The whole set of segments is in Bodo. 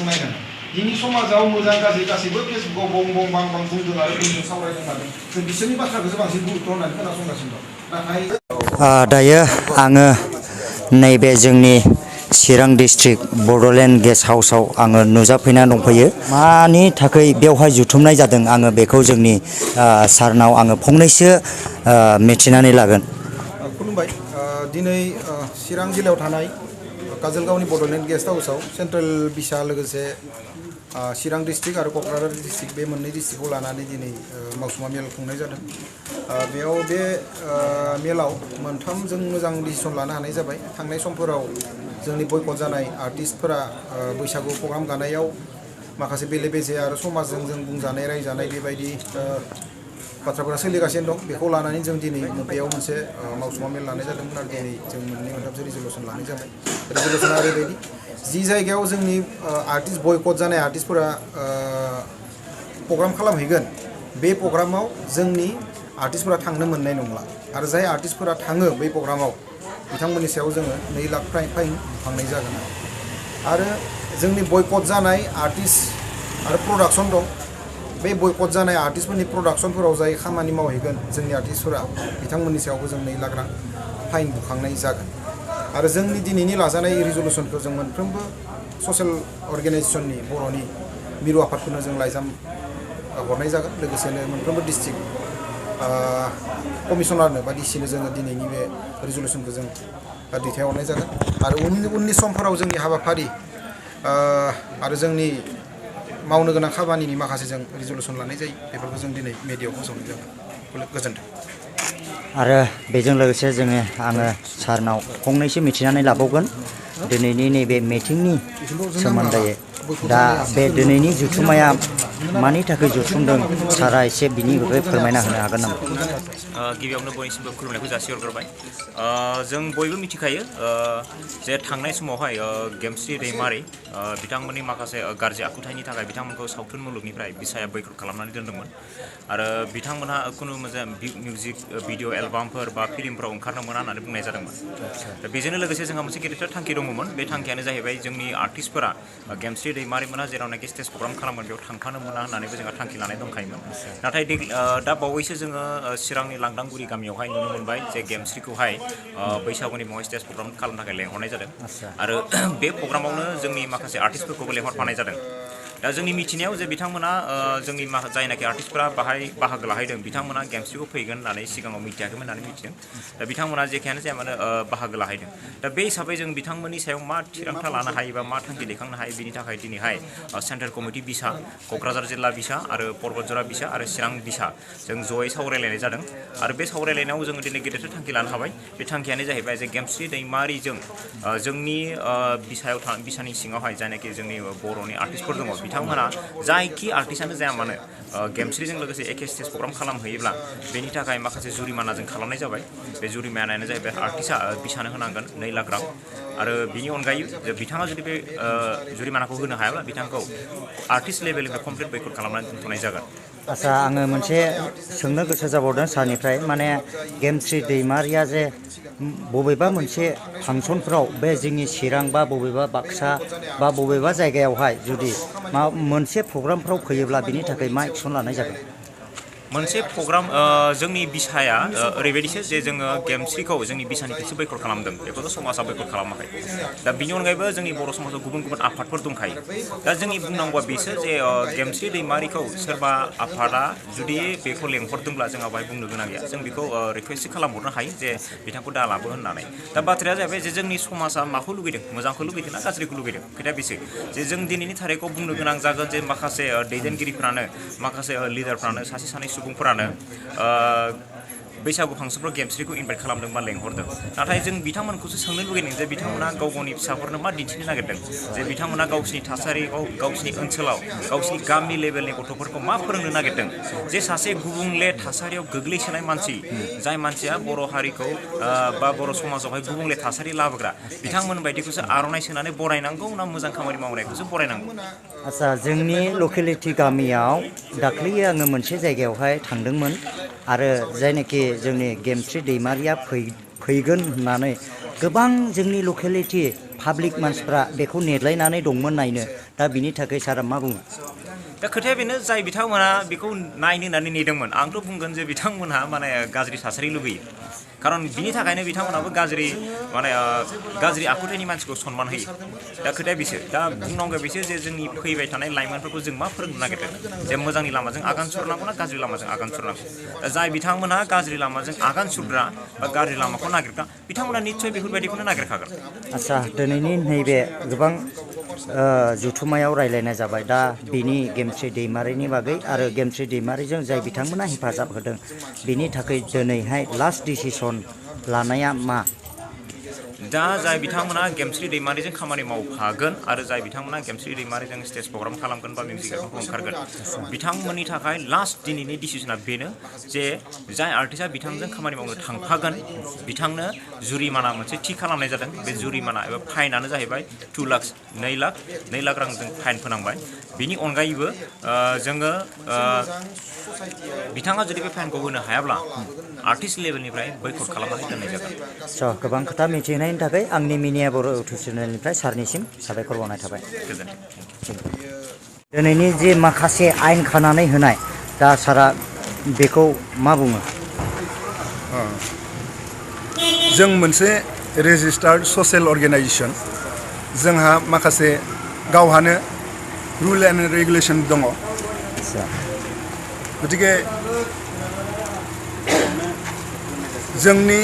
जों नायनांगोन दिनै समाजाव मोजां गाज्रि गासैबो फेसबुकाव बं बं बां बां बुंदों आरो बुंदों सावरायदों मादों जों बिसोरनि बाथ्राखौसो बांसिन गुरुत्त होनानै खोनासंगासिनो दं नाथाय दायो आङो नैबे जोंनि चिरां डिस्ट्रिक्ट बड'लेण्ड गेस्ट हाउसाव आङो नुजाफैना दंफैयो मानि थाखाय बेवहाय जुथुमनाय जादों आङो बेखौ जोंनि सारनाव आङो फंनैसो मिथिनानै लागोन। खुलुमबाय दिनै चिरां जिल्लायाव थानाय काजलगावनि बड'लेण्ड गेस्ट हाउसाव सेन्ट्रेल बिसा लोगोसे चिरां डिस्ट्रिक्ट आरो क'क्राझार डिस्ट्रिक्ट बे मोननै डिस्ट्रिक्टखौ लानानै दिनै मावसुमा मेल खुंनाय जादों। बेयाव बे मेलाव मोनथाम जों मोजां डिसिसन लानो हानाय जाबाय। थांनाय समफोराव जोंनि बयकट जानाय आर्टिस्टफोरा बैसागु प्रग्राम गानायाव माखासे बेले बेजे आरो समाजजों जों बुंजानाय रायजानाय बेबायदि बाथ्राफोरा सोलिगासिनो दं। बेखौ लानानै जों दिनै बेयाव मोनसे मावसुमा मेल लानाय जादोंमोन आरो दिनै जों मोननै मोनथामसो रिजलुसन लानाय जाबाय। रिजलुसना ओरैबायदि जि जायगायाव जोंनि आर्टिस्ट बयकट जानाय आर्टिस्टफोरा प्रग्राम खालामहैगोन बे प्रग्रामाव जोंनि आर्टिस्टफोरा थांनो मोननाय नंला आरो जाय आर्टिस्टफोरा थाङो बै प्रग्रामाव बिथांमोननि सायाव जोङो 2 लाख फाइन बुखांनाय जागोन आरो जोंनि बयकट जानाय आर्टिस्ट आरो प्रडाक्सन दं। बे बयकट जानाय आर्टिस्टफोरनि प्रडाक्सनफोराव जाय खामानि मावहैगोन जोंनि आर्टिस्टफोरा बिथांमोननि सायावबो जों 2 लाख रां फाइन बुखांनाय जागोन आरो जोंनि दिनैनि लाजानाय रिजलुसनखौ जों मोनफ्रोमबो ससियेल अर्गेनाइजेसननि बर'नि मिरु आफादफोरनो जों लाइजाम हरनाय जागोन। लोगोसेनो मोनफ्रोमबो डिस्ट्रिक्ट कमिसनारनो बा डिसिनो जोङो दिनैनि बे रिजलुसनखौ जों दैथायहरनाय जागोन आरो उननि समफोराव जोंनि हाबाफारि आरो जोंनि मावनो गोनां खामानिनि माखासे जों रिजलुसन लानाय जायो बेफोरखौ जों दिनै मिडियायाव फोसावनाय जागोन। गोजोन्थों। आरो बेजों लोगोसे आङो सारनाव फंनैसो मिथिनानै लाबावगोन दिनैनि नैबे मिटिंनि सोमोन्दै। दा बे दिनैनि जुथुमाया मानि थाखाय जुथुमदों सारा एसे बिनि बागै फोरमायना होनो हागोन नामा? गिबियावनो बयनिसिमबो खुलुमनायखौ जासिहरग्रोबाय। जों बयबो मिथिखायो जे थांनाय समावहाय गेमस्रि दैमारि बिथांमोननि माखासे गाज्रि आखुथायनि थाखाय बिथांमोनखौ सावथुन मुलुगनिफ्राय बिसाया बयकट खालामनानै दोनदोंमोन आरो बिथांमोनहा खुनु मोजां मिउजिक भिडिअ' एलबामफोर बा फिल्मफोराव ओंखारनो मोना होननानै बुंनाय जादोंमोन। दा बेजोंनो लोगोसे जोंहा मोनसे गेदेरथार थांखि दङमोन। बे थांखियानो जाहैबाय जोंनि आर्टिस्टफोरा गेमस्रि दैमारिमोना जेरावनाखि स्टेज प्रग्राम खालामगोन बेयाव थांफानो मोना होननानैबो जोंहा थांखि लानाय दंखायोमोन। नाथाय दा बावैसो जोङो चिरांनि लांदांगुरि गामियावहाय नुनो मोनबाय जे गेमस्रिखौहाय बैसागुनि मुङाव स्टेज प्रग्राम खालामनो थाखाय लेंहरनाय जादों आरो बे प्रग्रामावनो जोंनि माखासे आर्टिस्टफोरखौबो लेंहरफानाय जादों। दा जोंनि मिथिनायाव जे बिथांमोना जोंनि जायनाखि आर्टिस्टफोरा बाहाय बाहागो लाहैदों बिथांमोना गेमस्रिखौ फैगोन होननानै सिगाङाव मिथियाखैमोन होननानै मिथिदों। दा बिथांमोना जेखियानो जाया मानो बाहागो लाहैदों। दा बे हिसाबै जों बिथांमोननि सायाव मा थिरांथा लानो हायो बा मा थांखि दैखांनो हायो बिनि थाखाय दिनैहाय सेन्ट्रेल कमिटि बिसा, क'क्राझार जिल्ला बिसा आरो परबतजरा बिसा आरो चिरां बिसा जों जयै सावरायलायनाय जादों आरो बे सावरायलायनायाव जोङो दिनै गेदेरथार थांखि लानो हाबाय। बे थांखियानो जाहैबाय जे गेमस्रि दैमारिजों जोंनि बिसानि सिङावहाय जायनाखि जोंनि बर'नि आर्टिस्टफोर दङ बिथांमोना जायखि आर्टिस्टआनो जाया मानो गेमस्रिजों लोगोसे एखे स्टेज प्रग्राम खालामहैयोब्ला बेनि थाखाय माखासे जुरिमाना जों खालामनाय जाबाय। बे जुरिमानायानो जाहैबाय आर्टिस्टआ बिसानो होनांगोन 2 लाख रां आरो बिनि अनगायै बिथाङा जुदि बे जुरिमानाखौ होनो हायाब्ला बिथांखौ आर्टिस्ट लेभेलनिफ्राय कमप्लिट बयकट खालामनानै दोनथ'नाय जागोन। आच्चा आङो मोनसे सोंनो गोसो जाबावदों सारनिफ्राय माने गेमस्रि दैमारिया जे बबेबा मोनसे फांसनफ्राव बे जोंनि चिरां बा बबेबा बाक्सा बा बबेबा जायगायावहाय जुदि मोनसे प्रग्रामफ्राव फैयोब्ला बिनि थाखाय मा एक्सन लानाय जागोन? मोनसे प्रग्राम जोंनि बिसाया ओरैबायदिसो जे जोङो गेमस्रिखौ जोंनि बिसानिफ्रायसो बयकट खालामदों बेखौथ' समाजा बयकट खालामाखै। दा बिनि अनगायैबो जोंनि बर' समाजाव गुबुन गुबुन आफादफोर दंखायो। दा जोंनि बुंनांगौआ बेसो जे गेमस्रि दैमारिखौ सोरबा आफादा जुदि बेखौ लेंहरदोंब्ला जोंहा बाहाय बुंनो गोनां गैया। जों बेखौ रिकुवेस्ट खालामहरनो हायो जे बिथांखौ दा लाबो होननानै। दा बाथ्राया जाहैबाय जे जोंनि समाजा माखौ लुगैदों, मोजांखौ लुगैदों ना गाज्रिखौ लुगैदों, खोथाया बेसो जे जों दिनैनि थारिखआव बुंनो गोनां जागोन जे माखासे दैदेनगिरिफ्रानो माखासे लिडारफ्रानो सासे सानै सुबुंफोरानो बैसागु फांसनफ्राव गेमस्रिखौ इनभाइट खालामदों बा लेंहरदों। नाथाय जों बिथांमोनखौसो सोंनो लुगैदों जे बिथांमोना गाव गावनि फिसाफोरनो मा दिन्थिनो नागिरदों, जे बिथांमोना गावसिनि थासारियाव गावसिनि ओनसोलाव गावसिनि गामि लेभेलनि गथ'फोरखौ मा फोरोंनो नागिरदों। जे सासे गुबुंले थासारियाव गोग्लैसोनाय मानसि, जाय मानसिया बर' हारिखौ बा बर' समाजावहाय गुबुंले थासारि लाबोग्रा, बिथांमोन बायदिखौसो आर'नाइ सोनानै बरायनांगौ ना मोजां खामानि मावनायखौसो बरायनांगौ? आच्चा जोंनि लकेलिटि गामियाव दाख्लै आङो मोनसे जायगायावहाय थांदोंमोन आरो जायनाखि जोंनि गेमस्रि दैमारिया फैगोन होननानै गोबां जोंनि लकेलिटि पाब्लिक मानसिफ्रा बेखौ नेलायनानै दंमोन नायनो दा बिनि थाखाय सारा मा बुङो दा खोथाया बेनो जाय बिथांमोना बेखौ नायनो होननानै नेदोंमोन आंथ' बुंगोन जे बिथांमोनहा माने गाज्रि थासारि लुगैयो खारन बिनि थाखायनो बिथांमोनाबो गाज्रि आखुथायनि मानसिखौ सनमान होयो दा खोथाया बिसोर दा बुंनांगौ बिसोर जे जोंनि फैबाय थानाय लाइमोनफोरखौ जों मा फोरोंनो नागिरदों जे मोजांनि लामाजों आगान सुरनांगौ ना गाज्रि लामाजों आगान सुरनांगौ दा जाय बिथांमोनहा गाज्रि लामाजों आगान सुरग्रा बा गाज्रि लामाखौ नागिरग्रा बिथांमोना निस्सय बेफोरबायदिखौनो नागिरखागोन आच्छा दिनैनि नैबे गोबां जुथुमायाव रायलायनाय जाबाय दा बिनि गेमस्रि दैमारिनि बागै आरो गेमस्रि दैमारिजों जाय बिथांमोना हेफाजाब होदों बिनि थाखाय दिनैहाय लास्ट डिसिसन लानाया मा दा जाय बिथांमोना गेमस्रि दैमारिजों खामानि मावफागोन आरो जाय बिथांमोना गेमस्रि दैमारिजों स्टेज प्रग्राम खालामगोन बा मिउजिक एक्टखौ ओंखारगोन बिथांमोननि थाखाय लास्ट दिनैनि डिसिसना बेनो जे जाय आर्टिस्टआ बिथांजों खामानि मावनो थांफागोन बिथांनो जुरिमाना मोनसे थि खालामनाय जादों बे जुरिमाना एबा फाइनानो जाहैबाय 2 लाख 2 लाख रां जों फाइन फोनांबाय बिनि अनगायैबो जोङो बिथाङा जुदि बे फाइनखौ होनो हायाब्ला आर्टिस्ट लेभेलनिफ्राय बैकट खालामनानै दोननाय जागोन गोबां खोथा मिथिहोनायनि थाखाय आंनि मिनिया बर' इउटुब चेनेलनिफ्राय सारनिसिम साबायखर बावनाय थाबाय दिनैनि जे माखासे आयेन खानानै होनाय दा सारा बेखौ मा बुङो जों मोनसे रेजिस्टार्ड ससियेल अर्गेनाइजेसन जोंहा माखासे गावहानो रुल एन्ड रेगुलेसन दङ गतिके जोंनि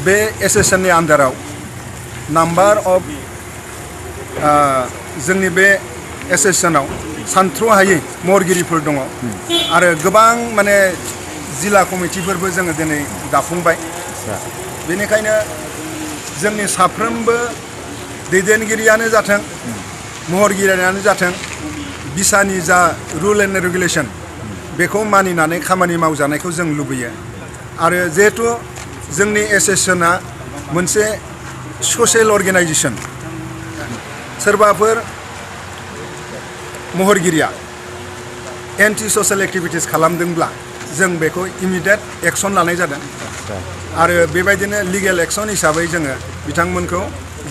बे एसोसिएशननि आन्डाराव नाम्बार अफ जोंनि बे एसोसिएशनाव सानथ्र'हायै महरगिरिफोर दङ आरो गोबां माने जिल्ला कमिटिफोरबो जोङो दिनै दाफुंबाय बेनिखायनो जोंनि साफ्रोमबो दैदेनगिरियानो जाथों महरगिरियानो जाथों बिसानि जा रुल एन्ड रेगुलेसन बेखौ मानिनानै खामानि मावजानायखौ जों लुबैयो आरो जिहेतु जोंनि एसोसिएशना मोनसे ससियेल अर्गेनाइजेसन सोरबाफोर महरगिरिया एन्टि ससियेल एक्टिभिटिस खालामदोंब्ला जों बेखौ इमिडियेट एक्सन लानाय जादों आरो बेबायदिनो लिगेल एक्सन हिसाबै जोङो बिथांमोनखौ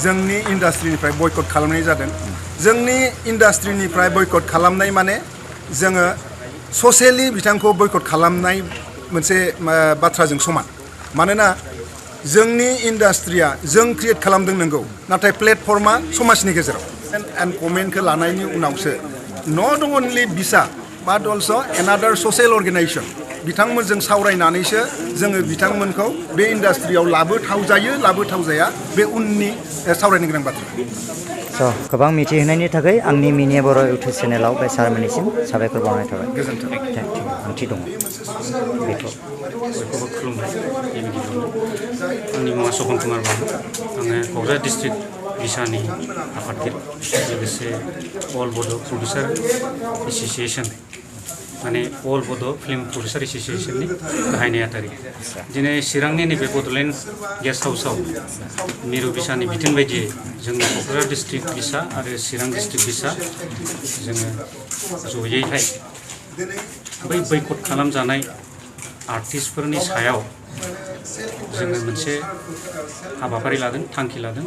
जोंनि इन्डास्ट्रिनिफ्राय बयकट खालामनाय जादों जोंनि इन्डास्ट्रिनिफ्राय बयकट खालामनाय माने जोङो ससियेलि बिथांखौ बयकट खालामनाय मोनसे बाथ्राजों समान मानोना जोंनि इन्डास्ट्रिया जों क्रिएट खालामदों नंगौ नाथाय प्लेटफर्मा समाजनि गेजेराव एन्ड कमेन्टखौ लानायनि उनावसो नट अनलि बिसा बाट अल्स' एनादार ससियेल अर्गेनाइजेसन बिथांमोनजों सावरायनानैसो जोङो बिथांमोनखौ बे इन्डास्ट्रियाव लाबोथाव जाया बे उननि सावरायनो गोनां बाथ्रा गोबां मिथिहोनायनि थाखाय आंनि मिनिया बर' इउटुब चेनेलाव बे सारमोननिसिम साबायखर बावनाय थाबाय गोजोन्थों ओंथि दङ बेथ' बयखौबो खुलुमबाय आंनि मुङा सपन कुमार बाबु आङो क'क्राझार डिस्ट्रिक्ट बिसानि आफादगिरि लोगोसे अल बड' प्रडिउसार एस'सिएशन माने अल बड' फिल्म प्रडिउसार एस'सिएशननि गाहाय नेहाथारि दिनै चिरांनि नैबे बड'लेण्ड गेस्ट हाउसआव मिरु बिसानि बिथोन बायदियै जोंनि क'क्राझार डिस्ट्रिक्ट बिसा आरो चिरां डिस्ट्रिक्ट बिसा जोङो जयैहाय बै बैकट खालामजानाय आर्टिस्टफोरनि सायाव जोङो मोनसे हाबाफारि लादों थांखि लादों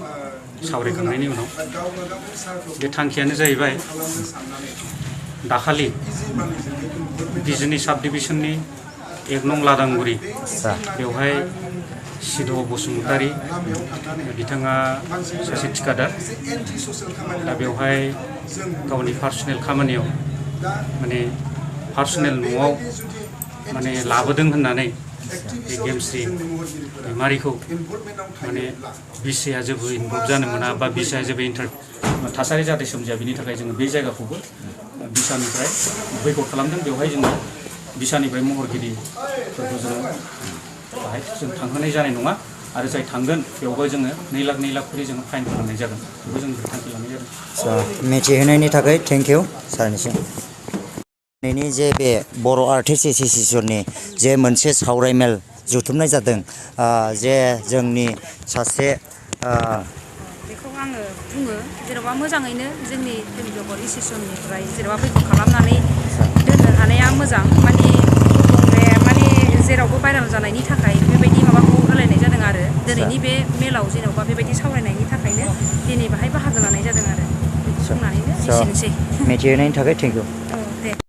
सावरायखांनायनि उनाव बे थांखियानो जाहैबाय दाखालि बिजनि साब डिभिजननि 1 नं लादांगुरि बेवहाय सिद' बसुमतारी बिथाङा सासे थिखादार दा बेवहाय गावनि पार्सनेल खामानियाव माने पार्सनेल न'आव माने लाबोदों होननानै बे गेमस्रि दैमारिखौ माने बिसाया जेबो इनभल्भ जानो मोना बा बिसाया जेबो थासारि जाहाथे सोमजिया बिनि थाखाय जोङो बे जायगाखौबो बिसानिफ्राय बैकट खालामदों बेवहाय जोङो बिसानिफ्राय महरगिरिफोरखौ जोङो बाहाय जों थांहोनाय जानाय नङा आरो जाय थांगोन बेवहाय जोङो 2 लाख खरि जोङो फाइन खालामनाय जागोन बेखौ जों थांखि लानाय जादों मिथिहोनायनि थाखाय थेंक इउ सारनिसिम दिनैनि जे बे बर' आर्टिस्ट एस'सिएशननि जे मोनसे सावरायमेल जुथुमनाय जादों जे जोंनि सासे बेखौ आङो बुङो जेनेबा मोजाङैनो जोंनि बर' एस'सिएशननिफ्राय जेनेबा बैकट खालामनानै दोननो हानाया मोजां माने जेरावबो भाइराल जानायनि थाखाय बेबायदि माबाखौ होलायनाय जादों आरो दिनैनि बे मेलाव जेनेबा बेबायदि सावरायनायनि थाखाय थाखायनो दिनै बाहाय बाहागो लानाय जादों आरो बेखौ बुंनानैनो एसेनोसै मिथिहोनायनि थाखाय थेंक इउ